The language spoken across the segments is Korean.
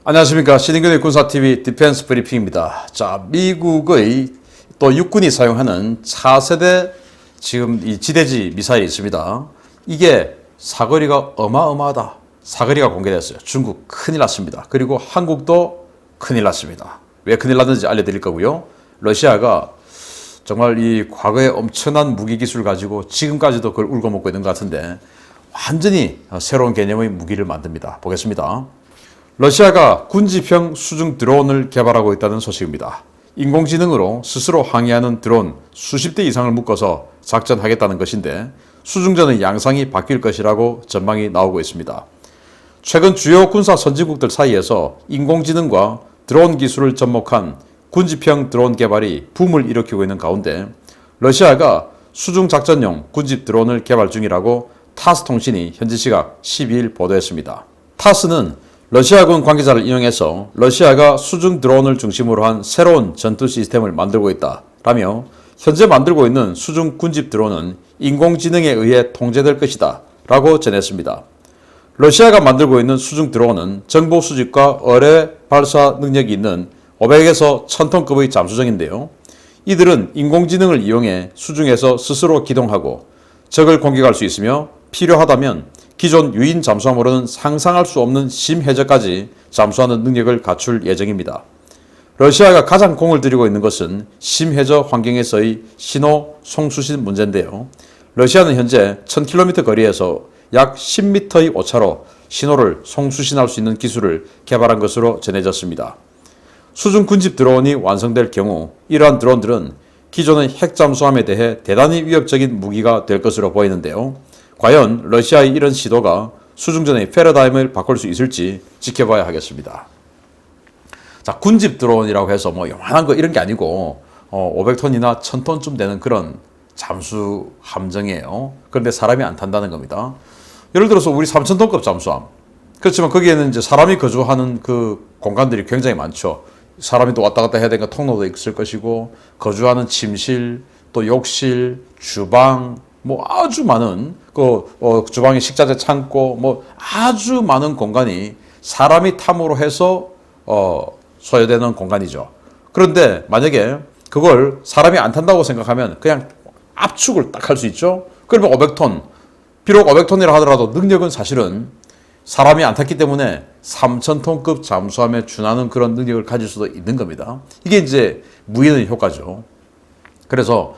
안녕하십니까. 신인근의 군사TV 디펜스 브리핑입니다. 자, 미국의 또 육군이 사용하는 차세대 지금 이 지대지 미사일이 있습니다. 이게 사거리가 어마어마하다. 사거리가 공개됐어요. 중국 큰일 났습니다. 그리고 한국도 큰일 났습니다. 왜 큰일 났는지 알려드릴 거고요. 러시아가 정말 이 과거에 엄청난 무기 기술 가지고 지금까지도 그걸 울고먹고 있는 것 같은데 완전히 새로운 개념의 무기를 만듭니다. 보겠습니다. 러시아가 군지형 수중 드론을 개발하고 있다는 소식입니다. 인공지능으로 스스로 항해하는 드론 수십 대 이상을 묶어서 작전하겠다는 것인데 수중전의 양상이 바뀔 것이라고 전망이 나오고 있습니다. 최근 주요 군사 선진국들 사이에서 인공지능과 드론 기술을 접목한 군지형 드론 개발이 붐을 일으키고 있는 가운데 러시아가 수중 작전용 군집 드론을 개발 중이라고 타스 통신이 현지 시각 12일 보도했습니다. 타스는 러시아군 관계자를 인용해서 러시아가 수중 드론을 중심으로 한 새로운 전투 시스템을 만들고 있다라며 현재 만들고 있는 수중 군집 드론은 인공지능에 의해 통제될 것이다 라고 전했습니다. 러시아가 만들고 있는 수중 드론은 정보 수집과 어뢰 발사 능력이 있는 500에서 1000톤급의 잠수정인데요. 이들은 인공지능을 이용해 수중에서 스스로 기동하고 적을 공격할 수 있으며 필요하다면 기존 유인 잠수함으로는 상상할 수 없는 심해저까지 잠수하는 능력을 갖출 예정입니다. 러시아가 가장 공을 들이고 있는 것은 심해저 환경에서의 신호 송수신 문제인데요. 러시아는 현재 1000km 거리에서 약 10m의 오차로 신호를 송수신할 수 있는 기술을 개발한 것으로 전해졌습니다. 수중 군집 드론이 완성될 경우 이러한 드론들은 기존의 핵 잠수함에 대해 대단히 위협적인 무기가 될 것으로 보이는데요. 과연 러시아의 이런 시도가 수중전의 패러다임을 바꿀 수 있을지 지켜봐야 하겠습니다. 자, 군집 드론이라고 해서 뭐 요만한 거 이런 게 아니고 500톤이나 1000톤쯤 되는 그런 잠수 함정이에요. 그런데 사람이 안 탄다는 겁니다. 예를 들어서 우리 3000톤급 잠수함. 그렇지만 거기에는 이제 사람이 거주하는 그 공간들이 굉장히 많죠. 사람이 또 왔다 갔다 해야 되니까 통로도 있을 것이고 거주하는 침실, 또 욕실, 주방, 뭐 아주 많은 주방에 식자재 창고 뭐 아주 많은 공간이 사람이 탐으로 해서 소요되는 공간이죠. 그런데 만약에 그걸 사람이 안 탄다고 생각하면 그냥 압축을 딱 할 수 있죠. 그러면 500톤, 비록 500톤이라 하더라도 능력은 사실은 사람이 안 탔기 때문에 3000톤급 잠수함에 준하는 그런 능력을 가질 수도 있는 겁니다. 이게 이제 무인의 효과죠. 그래서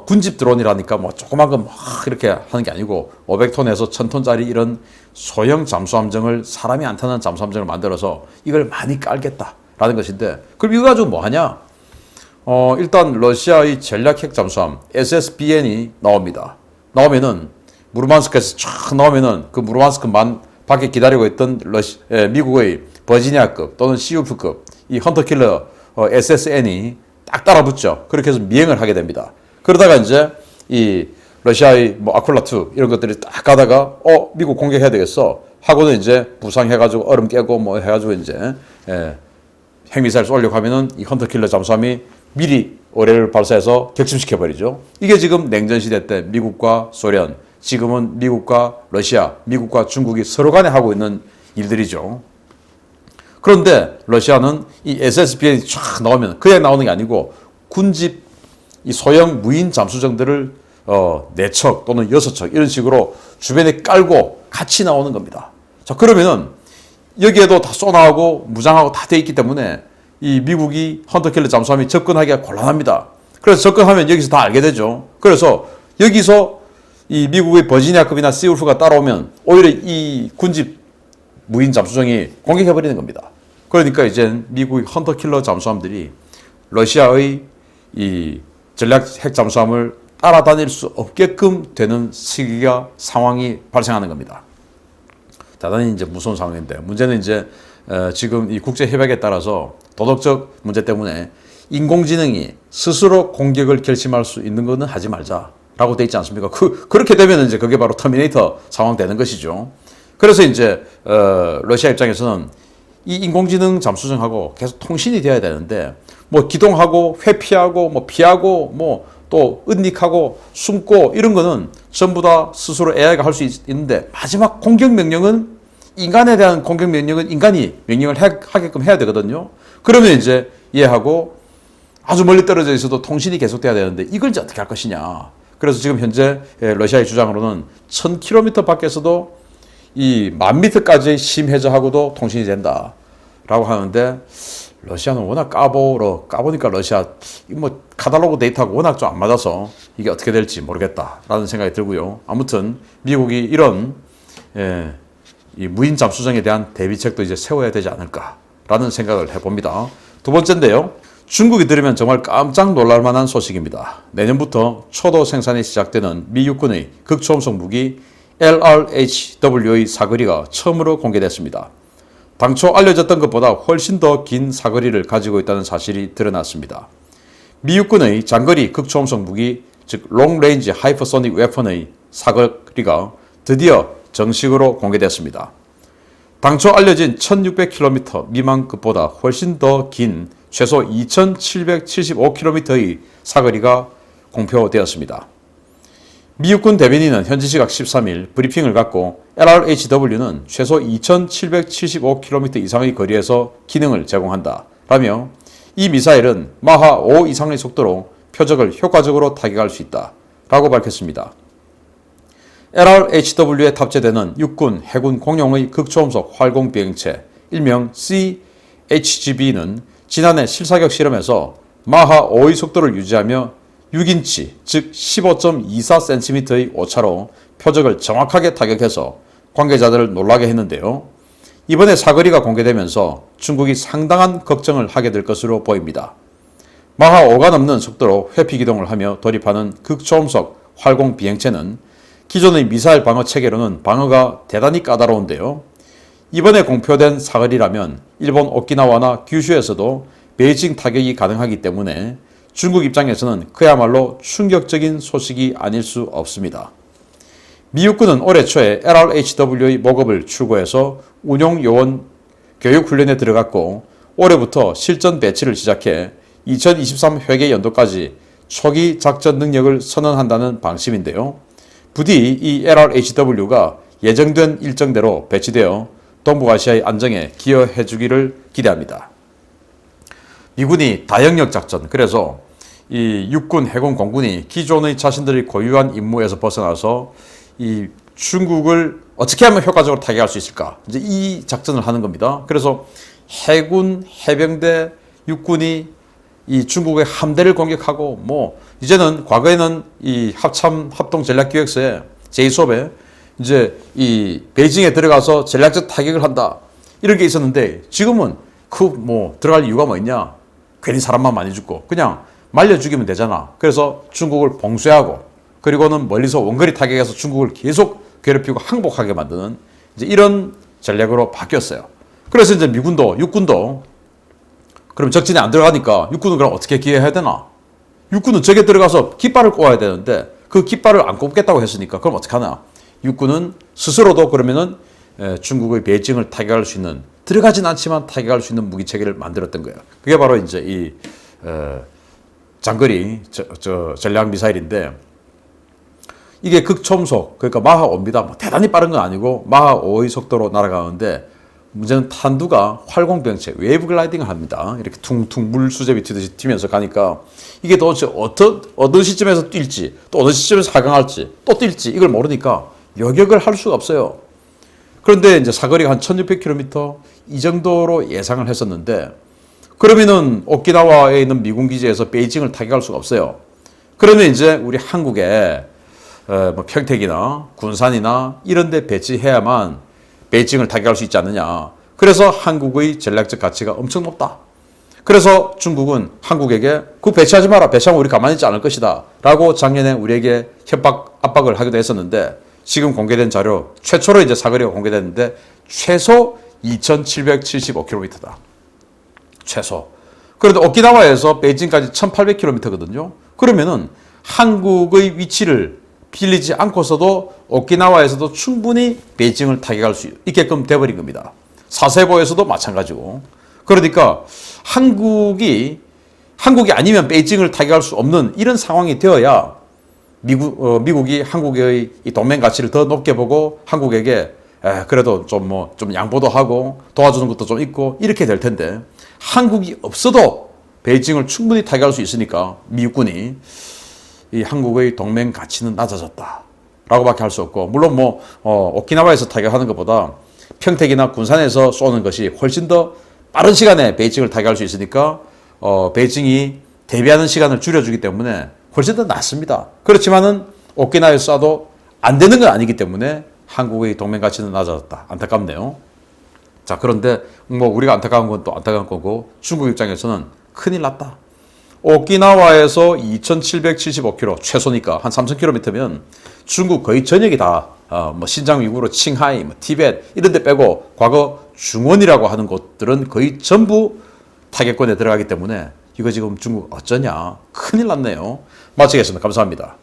군집 드론이라니까 뭐 조그만 거 막 이렇게 하는 게 아니고 500톤에서 1000톤짜리 이런 소형 잠수함정을 사람이 안 타는 잠수함정을 만들어서 이걸 많이 깔겠다라는 것인데 그럼 이거 가지고 뭐 하냐? 일단 러시아의 전략 핵 잠수함 SSBN이 나옵니다. 나오면은 무르만스크에서 쫙 나오면은 그 무르만스크만 밖에 기다리고 있던 미국의 버지니아급 또는 시우프급 이 헌터킬러 SSN이 딱 따라붙죠. 그렇게 해서 미행을 하게 됩니다. 그러다가 이제 이 러시아의 뭐 아쿨라2 이런 것들이 딱 가다가 미국 공격해야 되겠어 하고는 이제 부상해가지고 얼음 깨고 뭐 해가지고 이제 핵미사일 쏘려고 하면은 이 헌터킬러 잠수함이 미리 어뢰를 발사해서 격침시켜버리죠. 이게 지금 냉전시대 때 미국과 소련, 지금은 미국과 러시아, 미국과 중국이 서로 간에 하고 있는 일들이죠. 그런데 러시아는 이 SSBN이 쫙 나오면 그냥 나오는 게 아니고 군집 이 소형 무인 잠수정들을 4척 또는 6척 이런 식으로 주변에 깔고 같이 나오는 겁니다. 자, 그러면은 여기에도 다 쏘나하고 무장하고 다 돼 있기 때문에 이 미국이 헌터킬러 잠수함이 접근하기가 곤란합니다. 그래서 접근하면 여기서 다 알게 되죠. 그래서 여기서 이 미국의 버지니아급이나 시울프가 따라오면 오히려 이 군집 무인 잠수정이 공격해버리는 겁니다. 그러니까 이제 미국의 헌터킬러 잠수함들이 러시아의 이 전략 핵 잠수함을 따라다닐 수 없게끔 되는 상황이 발생하는 겁니다. 대단히 이제 무서운 상황인데 문제는 이제 지금 이 국제 협약에 따라서 도덕적 문제 때문에 인공지능이 스스로 공격을 결심할 수 있는 것은 하지 말자라고 돼 있지 않습니까? 그렇게 되면 이제 그게 바로 터미네이터 상황 되는 것이죠. 그래서 이제 러시아 입장에서는 이 인공지능 잠수정하고 계속 통신이 돼야 되는데 뭐 기동하고 회피하고 뭐 피하고 뭐 또 은닉하고 숨고 이런 거는 전부 다 스스로 AI가 할 수 있는데 마지막 공격 명령은 인간에 대한 공격 명령은 인간이 명령을 하게끔 해야 되거든요. 그러면 이제 이해하고 아주 멀리 떨어져 있어도 통신이 계속돼야 되는데 이걸 이제 어떻게 할 것이냐. 그래서 지금 현재 러시아의 주장으로는 1000km 밖에서도 이 10,000m까지 심해저하고도 통신이 된다라고 하는데 러시아는 워낙 까보니까 러시아 뭐 카탈로그 데이터가 워낙 좀 안 맞아서 이게 어떻게 될지 모르겠다라는 생각이 들고요. 아무튼 미국이 이런 이 무인 잠수정에 대한 대비책도 이제 세워야 되지 않을까라는 생각을 해봅니다. 두 번째인데요. 중국이 들으면 정말 깜짝 놀랄 만한 소식입니다. 내년부터 초도 생산이 시작되는 미 육군의 극초음속 무기 LRHW의 사거리가 처음으로 공개됐습니다. 당초 알려졌던 것보다 훨씬 더 긴 사거리를 가지고 있다는 사실이 드러났습니다. 미 육군의 장거리 극초음속 무기, 즉 롱레인지 하이퍼소닉 웨펀의 사거리가 드디어 정식으로 공개됐습니다. 당초 알려진 1600km 미만 급보다 훨씬 더 긴 최소 2775km의 사거리가 공표되었습니다. 미 육군 대변인은 현지 시각 13일 브리핑을 갖고 LRHW는 최소 2775km 이상의 거리에서 기능을 제공한다 라며 이 미사일은 마하 5 이상의 속도로 표적을 효과적으로 타격할 수 있다 라고 밝혔습니다. LRHW에 탑재되는 육군, 해군 공용의 극초음속 활공 비행체 일명 CHGB는 지난해 실사격 실험에서 마하 5의 속도를 유지하며 6인치, 즉 15.24cm의 오차로 표적을 정확하게 타격해서 관계자들을 놀라게 했는데요. 이번에 사거리가 공개되면서 중국이 상당한 걱정을 하게 될 것으로 보입니다. 마하 5가 넘는 속도로 회피 기동을 하며 돌입하는 극초음속 활공 비행체는 기존의 미사일 방어 체계로는 방어가 대단히 까다로운데요. 이번에 공표된 사거리라면 일본 오키나와나 규슈에서도 베이징 타격이 가능하기 때문에 중국 입장에서는 그야말로 충격적인 소식이 아닐 수 없습니다. 미 육군은 올해 초에 LRHW의 모급을 출고해서 운용 요원 교육 훈련에 들어갔고 올해부터 실전 배치를 시작해 2023 회계 연도까지 초기 작전 능력을 선언한다는 방침인데요. 부디 이 LRHW가 예정된 일정대로 배치되어 동북아시아의 안정에 기여해 주기를 기대합니다. 미군이 다영역 작전, 그래서 이 육군, 해군, 공군이 기존의 자신들이 고유한 임무에서 벗어나서 이 중국을 어떻게 하면 효과적으로 타격할 수 있을까? 이제 이 작전을 하는 겁니다. 그래서 해군, 해병대, 육군이 이 중국의 함대를 공격하고 뭐 이제는 과거에는 이 합동 전략기획서에 제2수업에 이제 이 베이징에 들어가서 전략적 타격을 한다 이런 게 있었는데 지금은 그 뭐 들어갈 이유가 뭐 있냐? 괜히 사람만 많이 죽고 그냥 말려 죽이면 되잖아. 그래서 중국을 봉쇄하고 그리고는 멀리서 원거리 타격해서 중국을 계속 괴롭히고 항복하게 만드는 이제 이런 전략으로 바뀌었어요. 그래서 이제 미군도 육군도 그럼 적진에 안 들어가니까 육군은 그럼 어떻게 기여해야 되나? 육군은 적에 들어가서 깃발을 꽂아야 되는데 그 깃발을 안 꼽겠다고 했으니까 그럼 어떻게 하나? 육군은 스스로도 그러면은 중국의 베이징을 타격할 수 있는 들어가진 않지만 타격할 수 있는 무기 체계를 만들었던 거예요. 그게 바로 이제 이 장거리 전략 미사일인데 이게 극초음속 그러니까 마하 5입니다. 뭐 대단히 빠른 건 아니고 마하 5의 속도로 날아가는데 문제는 탄두가 활공병체 웨이브 글라이딩을 합니다. 이렇게 퉁퉁 물 수제비 튀듯이 튀면서 가니까 이게 도대체 어떤 시점에서 뛸지 또 어느 시점에서 하강할지 또 뛸지 이걸 모르니까 요격을 할 수가 없어요. 그런데 이제 사거리가 한 1600km 이 정도로 예상을 했었는데 그러면은 오키나와에 있는 미군 기지에서 베이징을 타격할 수가 없어요. 그러면 이제 우리 한국에 뭐 평택이나 군산이나 이런 데 배치해야만 베이징을 타격할 수 있지 않느냐. 그래서 한국의 전략적 가치가 엄청 높다. 그래서 중국은 한국에게 그 배치하지 마라. 배치하면 우리 가만히 있지 않을 것이다. 라고 작년에 우리에게 압박을 하기도 했었는데 지금 공개된 자료 최초로 이제 사거리가 공개됐는데 최소 2775km다. 최소. 그런데 오키나와에서 베이징까지 1800km거든요. 그러면은 한국의 위치를 빌리지 않고서도 오키나와에서도 충분히 베이징을 타격할 수 있게끔 돼버린 겁니다. 사세보에서도 마찬가지고. 그러니까 한국이 아니면 베이징을 타격할 수 없는 이런 상황이 되어야 미국이 한국의 이 동맹 가치를 더 높게 보고 한국에게 그래도 좀 양보도 하고 도와주는 것도 좀 있고 이렇게 될 텐데 한국이 없어도 베이징을 충분히 타격할 수 있으니까 미국군이 이 한국의 동맹 가치는 낮아졌다 라고밖에 할 수 없고, 물론 오키나와에서 타격하는 것보다 평택이나 군산에서 쏘는 것이 훨씬 더 빠른 시간에 베이징을 타격할 수 있으니까 베이징이 대비하는 시간을 줄여주기 때문에 훨씬 더 낫습니다. 그렇지만은 오키나와에서 쏴도 안 되는 건 아니기 때문에 한국의 동맹 가치는 낮아졌다. 안타깝네요. 자, 그런데 우리가 안타까운 건 또 안타까운 거고, 중국 입장에서는 큰일 났다. 오키나와에서 2,775km 최소니까 한 3,000km면 중국 거의 전역이 다 신장 위구르, 칭하이, 티벳 이런 데 빼고 과거 중원이라고 하는 곳들은 거의 전부 타격권에 들어가기 때문에 이거 지금 중국 어쩌냐, 큰일 났네요. 마치겠습니다. 감사합니다.